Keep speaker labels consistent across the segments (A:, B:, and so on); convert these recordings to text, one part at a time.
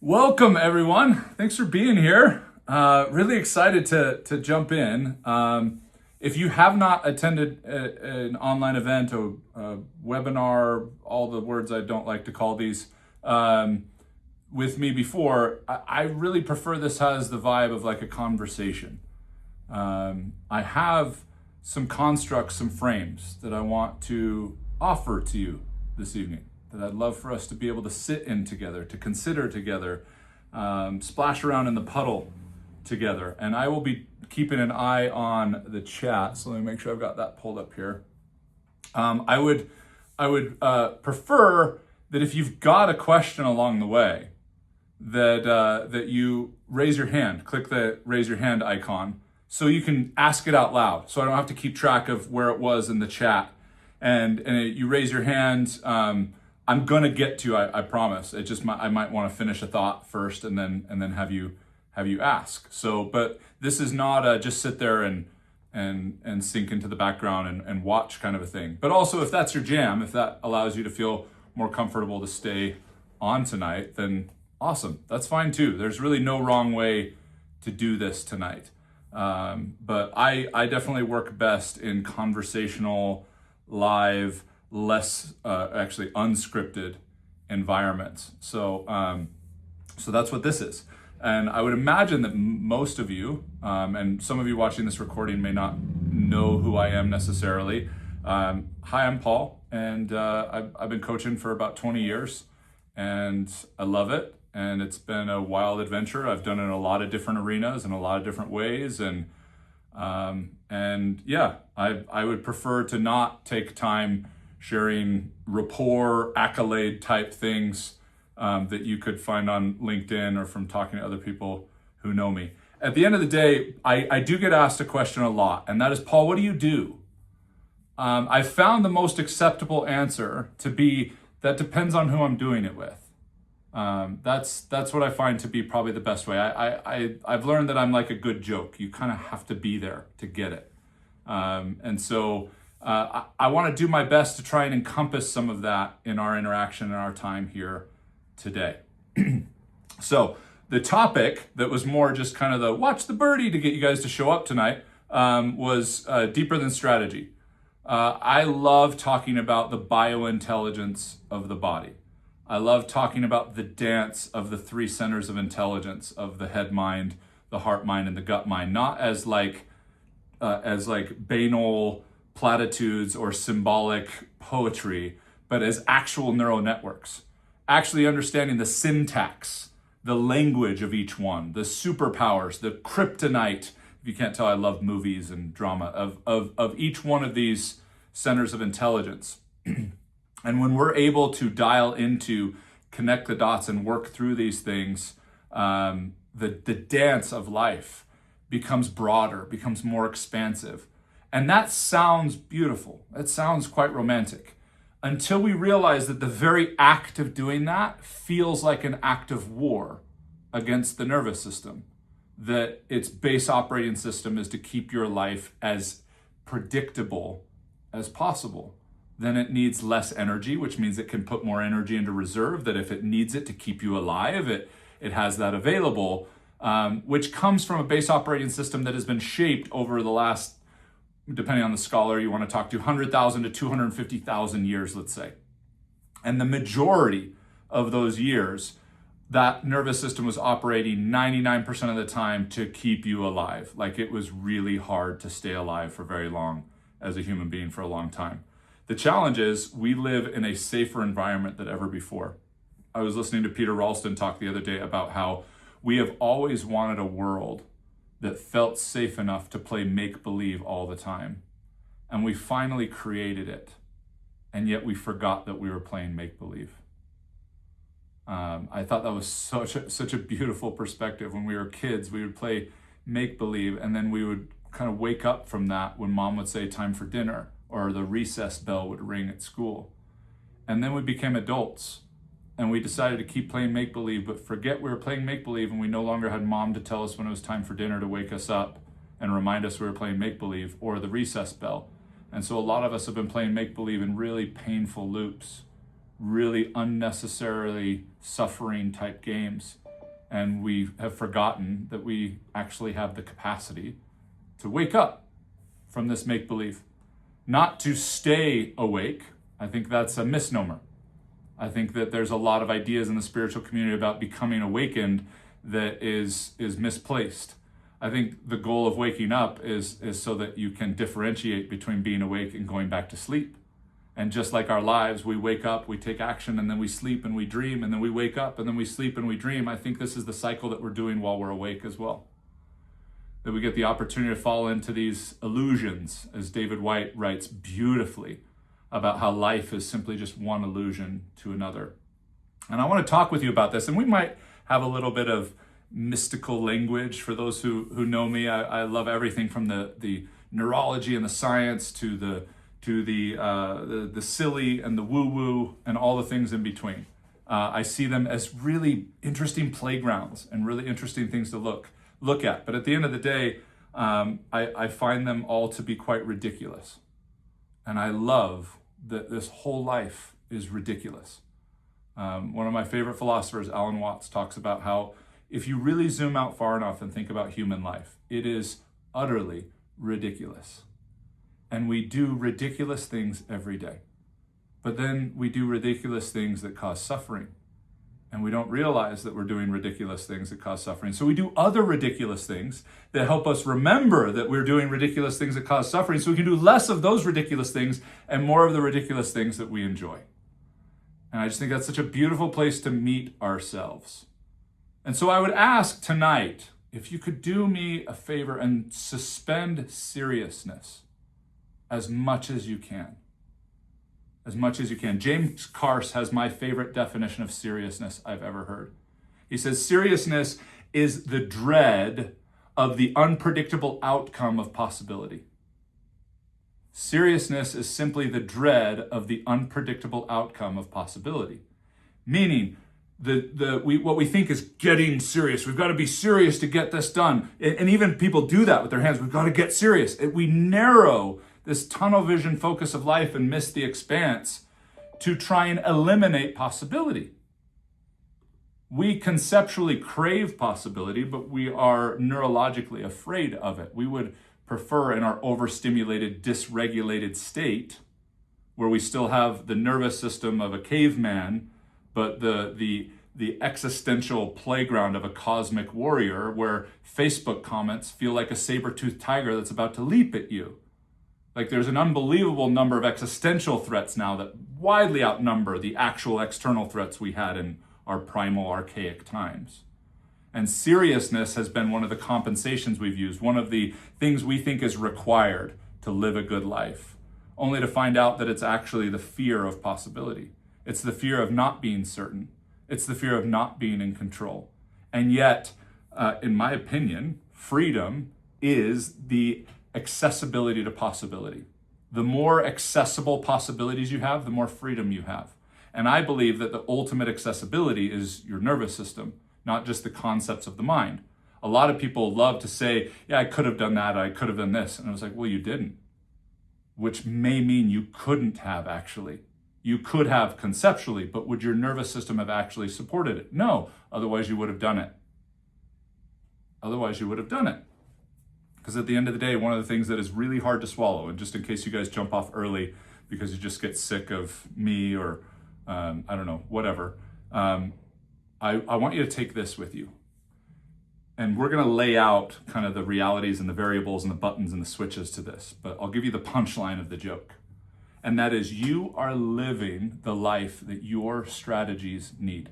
A: Welcome, everyone. Thanks for being here. Really excited to jump in. If you have not attended an online event or a webinar, all the words I don't like to call these, with me before, I really prefer this has the vibe of like a conversation. I have some constructs, some frames that I want to offer to you this evening that I'd love for us to be able to sit in together, to consider together, splash around in the puddle together. And I will be keeping an eye on the chat. So let me make sure I've got that pulled up here. I would prefer that if you've got a question along the way, that you raise your hand, click the raise your hand icon so you can ask it out loud. So I don't have to keep track of where it was in the chat. And you raise your hand. I'm gonna get to, I promise. It just I might want to finish a thought first and then have you ask. So, but this is not just sit there and sink into the background and watch kind of a thing. But also, if that's your jam, if that allows you to feel more comfortable to stay on tonight, then awesome. That's fine too. There's really no wrong way to do this tonight. But I definitely work best in conversational, live, less actually unscripted environments. So that's what this is. And I would imagine that most of you, and some of you watching this recording may not know who I am necessarily. Hi, I'm Paul, and I've been coaching for about 20 years, and I love it. And it's been a wild adventure. I've done it in a lot of different arenas in a lot of different ways, and yeah, I would prefer to not take time sharing rapport, accolade type things that you could find on LinkedIn or from talking to other people who know me. At the end of the day, I do get asked a question a lot, and that is, Paul, what do you do? I found the most acceptable answer to be, that depends on who I'm doing it with. That's what I find to be probably the best way. I've learned that I'm like a good joke. You kind of have to be there to get it. And so I want to do my best to try and encompass some of that in our interaction and our time here today. So the topic that was more just kind of the watch the birdie to get you guys to show up tonight was deeper than strategy. I love talking about the biointelligence of the body. I love talking about the dance of the three centers of intelligence of the head mind, the heart mind, and the gut mind, not as like banal platitudes or symbolic poetry, but as actual neural networks. Actually understanding the syntax, the language of each one, the superpowers, the kryptonite. If you can't tell, I love movies and drama of each one of these centers of intelligence. And when we're able to dial into, connect the dots and work through these things, the dance of life becomes broader, becomes more expansive. And that sounds beautiful. It sounds quite romantic. Until we realize that the very act of doing that feels like an act of war against the nervous system. That its base operating system is to keep your life as predictable as possible. Then it needs less energy, which means it can put more energy into reserve, that if it needs it to keep you alive, it has that available, which comes from a base operating system that has been shaped over the last, depending on the scholar you want to talk to, 100,000 to 250,000 years, let's say. And the majority of those years, that nervous system was operating 99% of the time to keep you alive. Like it was really hard to stay alive for very long as a human being for a long time. The challenge is we live in a safer environment than ever before. I was listening to Peter Ralston talk the other day about how we have always wanted a world that felt safe enough to play make-believe all the time. And we finally created it. And yet we forgot that we were playing make-believe. I thought that was such a beautiful perspective. When we were kids, we would play make-believe, and then we would kind of wake up from that when mom would say time for dinner, or the recess bell would ring at school. And then we became adults, and we decided to keep playing make-believe, but forget we were playing make-believe, and we no longer had mom to tell us when it was time for dinner to wake us up and remind us we were playing make-believe, or the recess bell. And so a lot of us have been playing make-believe in really painful loops, really unnecessarily suffering type games. And we have forgotten that we actually have the capacity to wake up from this make-believe. Not to stay awake. I think that's a misnomer. I think that there's a lot of ideas in the spiritual community about becoming awakened that is misplaced. I think the goal of waking up is so that you can differentiate between being awake and going back to sleep. And just like our lives, we wake up, we take action, and then we sleep and we dream, and then we wake up and then we sleep and we dream. I think this is the cycle that we're doing while we're awake as well. That we get the opportunity to fall into these illusions, as David White writes beautifully about how life is simply just one illusion to another. And I want to talk with you about this, and we might have a little bit of mystical language. For those who know me, I love everything from the neurology and the science to the silly and the woo-woo and all the things in between. I see them as really interesting playgrounds and really interesting things to look at. But at the end of the day, I find them all to be quite ridiculous. And I love that this whole life is ridiculous. One of my favorite philosophers, Alan Watts, talks about how if you really zoom out far enough and think about human life, it is utterly ridiculous. And we do ridiculous things every day. But then we do ridiculous things that cause suffering. And we don't realize that we're doing ridiculous things that cause suffering. So we do other ridiculous things that help us remember that we're doing ridiculous things that cause suffering, so we can do less of those ridiculous things and more of the ridiculous things that we enjoy. And I just think that's such a beautiful place to meet ourselves. And so I would ask tonight, if you could do me a favor and suspend seriousness as much as you can. As much as you can. James Carse has my favorite definition of seriousness I've ever heard. He says, seriousness is the dread of the unpredictable outcome of possibility. Seriousness is simply the dread of the unpredictable outcome of possibility. Meaning, what we think is getting serious. We've got to be serious to get this done. And even people do that with their hands. We've got to get serious. We narrow this tunnel vision focus of life and miss the expanse to try and eliminate possibility. We conceptually crave possibility, but we are neurologically afraid of it. We would prefer, in our overstimulated, dysregulated state, where we still have the nervous system of a caveman, but the existential playground of a cosmic warrior, where Facebook comments feel like a saber-toothed tiger that's about to leap at you. Like, there's an unbelievable number of existential threats now that widely outnumber the actual external threats we had in our primal, archaic times. And seriousness has been one of the compensations we've used, one of the things we think is required to live a good life, only to find out that it's actually the fear of possibility. It's the fear of not being certain. It's the fear of not being in control. And yet, in my opinion, freedom is the accessibility to possibility. The more accessible possibilities you have, the more freedom you have. And I believe that the ultimate accessibility is your nervous system, not just the concepts of the mind. A lot of people love to say, yeah, I could have done that, I could have done this. And I was like, well, you didn't. Which may mean you couldn't have actually. You could have conceptually, but would your nervous system have actually supported it? No, otherwise you would have done it. Otherwise you would have done it. Because at the end of the day, one of the things that is really hard to swallow, and just in case you guys jump off early because you just get sick of me or I don't know, whatever, I want you to take this with you. And we're going to lay out kind of the realities and the variables and the buttons and the switches to this. But I'll give you the punchline of the joke. And that is, you are living the life that your strategies need.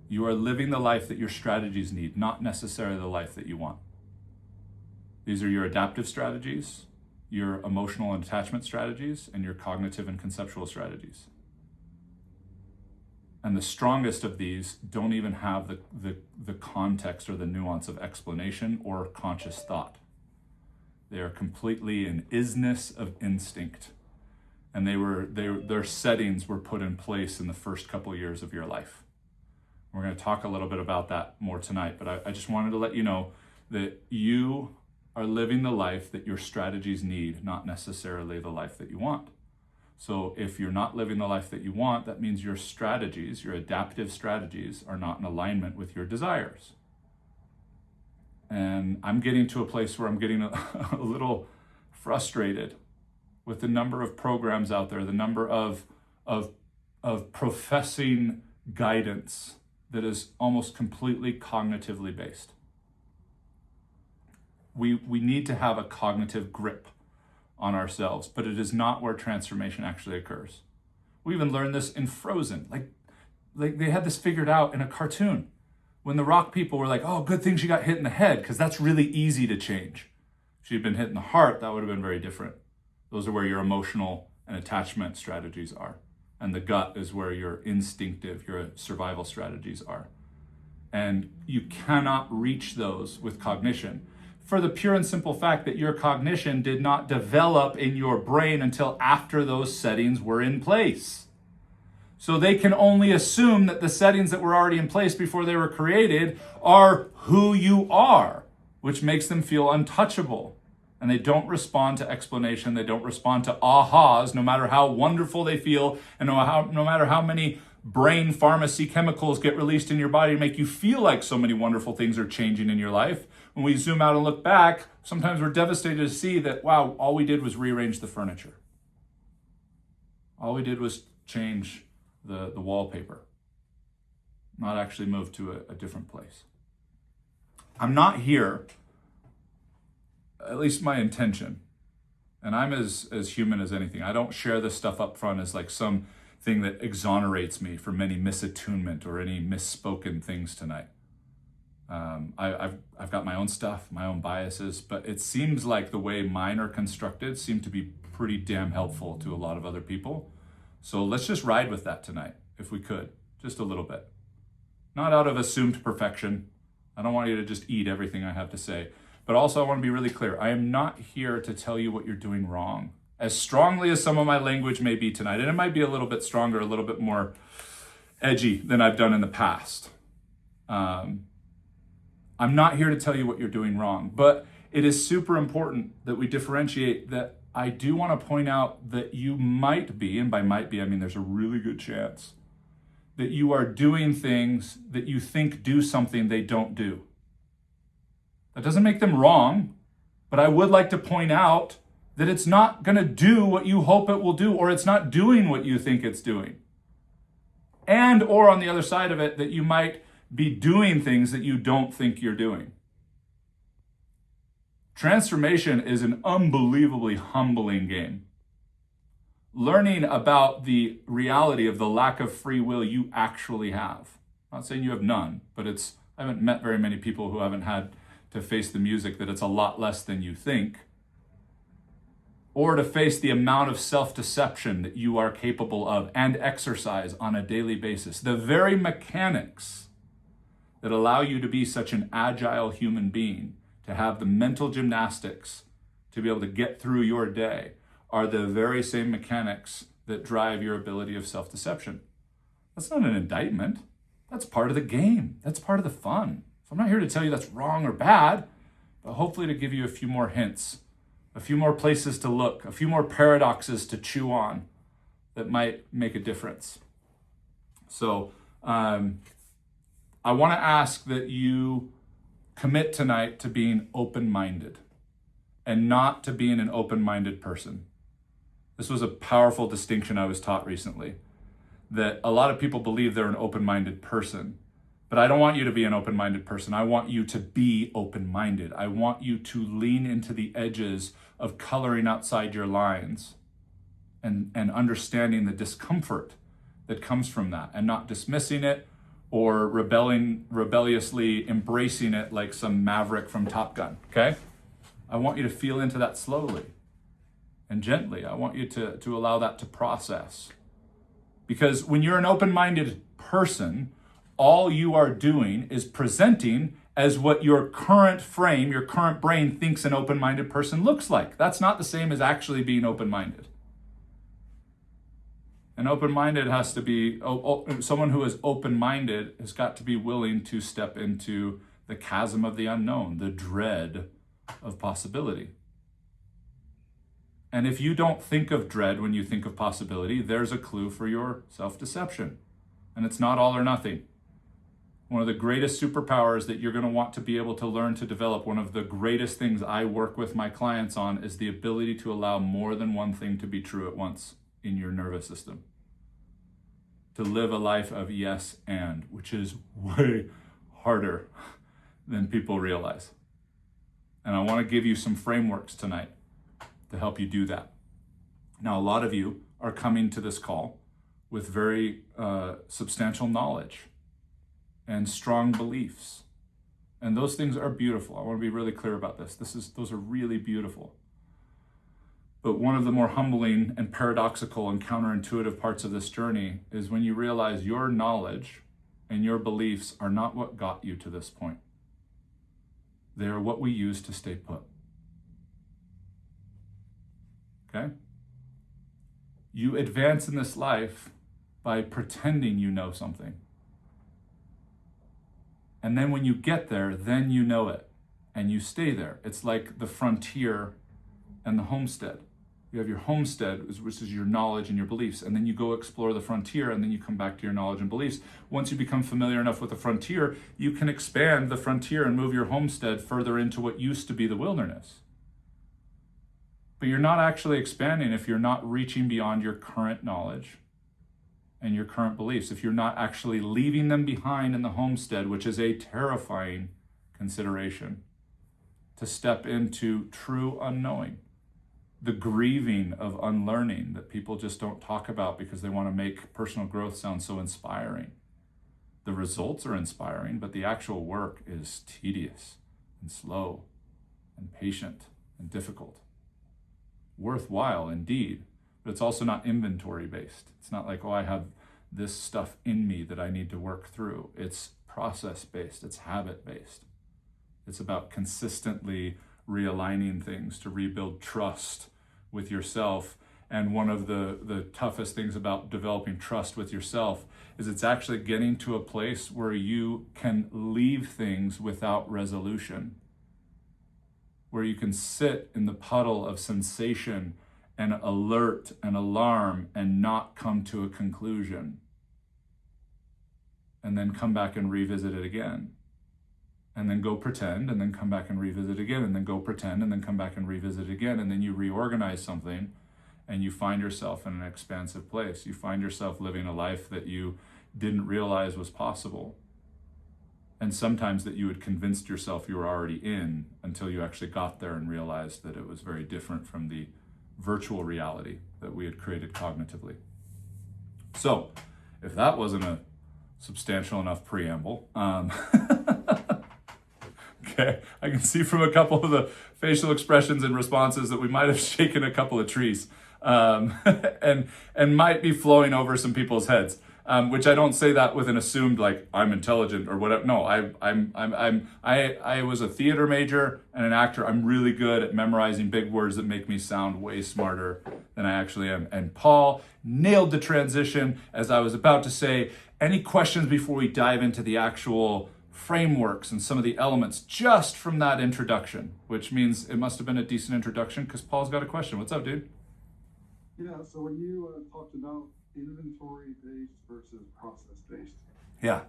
A: You are living the life that your strategies need, not necessarily the life that you want. These are your adaptive strategies, your emotional and attachment strategies, and your cognitive and conceptual strategies. And the strongest of these don't even have the context or the nuance of explanation or conscious thought. They are completely an isness of instinct. And their settings were put in place in the first couple of years of your life. We're going to talk a little bit about that more tonight, but I just wanted to let you know that you are living the life that your strategies need, not necessarily the life that you want. So if you're not living the life that you want, that means your strategies, your adaptive strategies, are not in alignment with your desires. And I'm getting to a place where I'm getting a little frustrated with the number of programs out there, the number of professing guidance that is almost completely cognitively based. We need to have a cognitive grip on ourselves, but it is not where transformation actually occurs. We even learned this in Frozen. Like they had this figured out in a cartoon. When the rock people were like, oh, good thing she got hit in the head, because that's really easy to change. If she'd been hit in the heart, that would have been very different. Those are where your emotional and attachment strategies are. And the gut is where your instinctive, your survival strategies are. And you cannot reach those with cognition, for the pure and simple fact that your cognition did not develop in your brain until after those settings were in place. So they can only assume that the settings that were already in place before they were created are who you are, which makes them feel untouchable. And they don't respond to explanation. They don't respond to ahas, no matter how wonderful they feel, and no matter how many brain pharmacy chemicals get released in your body to make you feel like so many wonderful things are changing in your life. When we zoom out and look back, sometimes we're devastated to see that, wow, all we did was rearrange the furniture. All we did was change the wallpaper, not actually move to a different place. I'm not here, at least my intention, and I'm as human as anything. I don't share this stuff up front as like some thing that exonerates me from any misattunement or any misspoken things tonight. I've got my own stuff, my own biases, but it seems like the way mine are constructed seem to be pretty damn helpful to a lot of other people. So let's just ride with that tonight, if we could, just a little bit. Not out of assumed perfection. I don't want you to just eat everything I have to say, but also I want to be really clear. I am not here to tell you what you're doing wrong. As strongly as some of my language may be tonight, and it might be a little bit stronger, a little bit more edgy than I've done in the past. I'm not here to tell you what you're doing wrong, but it is super important that we differentiate that. I do want to point out that you might be, and by might be, I mean there's a really good chance, that you are doing things that you think do something they don't do. That doesn't make them wrong, but I would like to point out that it's not going to do what you hope it will do, or it's not doing what you think it's doing. And, or on the other side of it, that you might be doing things that you don't think you're doing. Transformation is an unbelievably humbling game. Learning about the reality of the lack of free will you actually have. I'm not saying you have none, but I haven't met very many people who haven't had to face the music that it's a lot less than you think, or to face the amount of self-deception that you are capable of and exercise on a daily basis. The very mechanics that allow you to be such an agile human being, to have the mental gymnastics to be able to get through your day, are the very same mechanics that drive your ability of self-deception. That's not an indictment. That's part of the game. That's part of the fun. So I'm not here to tell you that's wrong or bad, but hopefully to give you a few more hints, a few more places to look, a few more paradoxes to chew on that might make a difference. So I want to ask that you commit tonight to being open-minded and not to being an open-minded person. This was a powerful distinction I was taught recently, that a lot of people believe they're an open-minded person, but I don't want you to be an open-minded person. I want you to be open-minded. I want you to lean into the edges of coloring outside your lines and understanding the discomfort that comes from that and not dismissing it or rebelliously embracing it like some maverick from Top Gun, okay? I want you to feel into that slowly and gently. I want you to allow that to process. Because when you're an open-minded person, all you are doing is presenting as what your current frame, your current brain thinks an open-minded person looks like. That's not the same as actually being open-minded. And open-minded has to be, someone who is open-minded has got to be willing to step into the chasm of the unknown, the dread of possibility. And if you don't think of dread when you think of possibility, there's a clue for your self-deception. And it's not all or nothing. One of the greatest superpowers that you're going to want to be able to learn to develop, one of the greatest things I work with my clients on, is the ability to allow more than one thing to be true at once in your nervous system. To live a life of yes and, which is way harder than people realize. And I want to give you some frameworks tonight to help you do that. Now, a lot of you are coming to this call with very substantial knowledge and strong beliefs. And those things are beautiful. I want to be really clear about this. Those are really beautiful. But one of the more humbling and paradoxical and counterintuitive parts of this journey is when you realize your knowledge and your beliefs are not what got you to this point. They are what we use to stay put. Okay? You advance in this life by pretending you know something. And then when you get there, then you know it, and you stay there. It's like the frontier and the homestead. You have your homestead, which is your knowledge and your beliefs, and then you go explore the frontier, and then you come back to your knowledge and beliefs. Once you become familiar enough with the frontier, you can expand the frontier and move your homestead further into what used to be the wilderness. But you're not actually expanding if you're not reaching beyond your current knowledge and your current beliefs, if you're not actually leaving them behind in the homestead, which is a terrifying consideration, to step into true unknowing, the grieving of unlearning that people just don't talk about because they want to make personal growth sound so inspiring. The results are inspiring, but the actual work is tedious and slow and patient and difficult. Worthwhile indeed, but it's also not inventory based. It's not like, oh, I have this stuff in me that I need to work through. It's process based, it's habit based. It's about consistently realigning things to rebuild trust with yourself. And one of the toughest things about developing trust with yourself is it's actually getting to a place where you can leave things without resolution, where you can sit in the puddle of sensation and alert and alarm and not come to a conclusion, and then come back and revisit it again, and then go pretend, and then come back and revisit again, and then go pretend, and then come back and revisit again, and then you reorganize something, and you find yourself in an expansive place. You find yourself living a life that you didn't realize was possible, and sometimes that you had convinced yourself you were already in until you actually got there and realized that it was very different from the virtual reality that we had created cognitively. So, if that wasn't a substantial enough preamble, okay, I can see from a couple of the facial expressions and responses that we might have shaken a couple of trees, and might be flowing over some people's heads. Which I don't say that with an assumed like I'm intelligent or whatever. No, I was a theater major and an actor. I'm really good at memorizing big words that make me sound way smarter than I actually am. And Paul nailed the transition as I was about to say. Any questions before we dive into the actual frameworks and some of the elements just from that introduction, which means it must have been a decent introduction because Paul's got a question. What's up, dude?
B: Yeah, so when you talked about inventory-based versus process-based.
A: Yeah.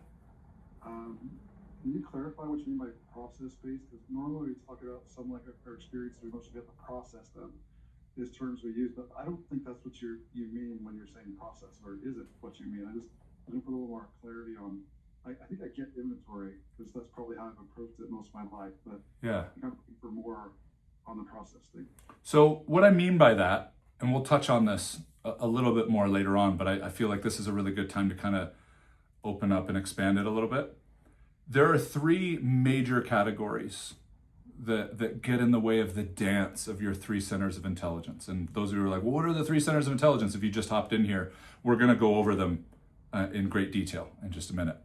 B: Can you clarify what you mean by process-based? Because normally we talk about some like our experience, we mostly get the process them, is terms we use, but I don't think that's what you mean when you're saying process, or is it what you mean? I don't put a little more clarity on. I think I get inventory because that's probably how I've approached it most of my life, but
A: yeah,
B: I'm looking for more on the process thing.
A: So what I mean by that, and we'll touch on this a little bit more later on, but I feel like this is a really good time to kind of open up and expand it a little bit. There are three major categories that get in the way of the dance of your three centers of intelligence. And those who are like, well, what are the three centers of intelligence? If you just hopped in here, we're going to go over them in great detail in just a minute.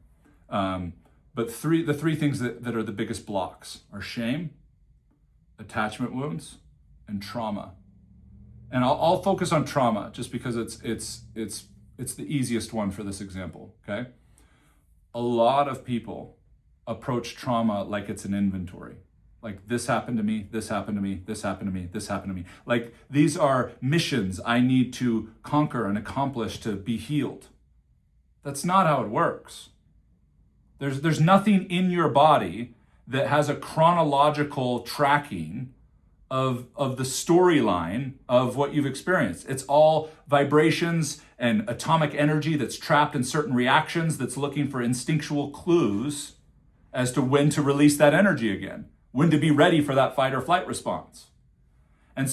A: But the three things that are the biggest blocks are shame, attachment wounds, and trauma. And I'll focus on trauma just because it's the easiest one for this example, okay? A lot of people approach trauma like it's an inventory. Like, this happened to me, this happened to me, this happened to me, this happened to me. Like, these are missions I need to conquer and accomplish to be healed. That's not how it works. There's nothing in your body that has a chronological tracking of the storyline of what you've experienced. It's all vibrations and atomic energy that's trapped in certain reactions that's looking for instinctual clues as to when to release that energy again, when to be ready for that fight or flight response.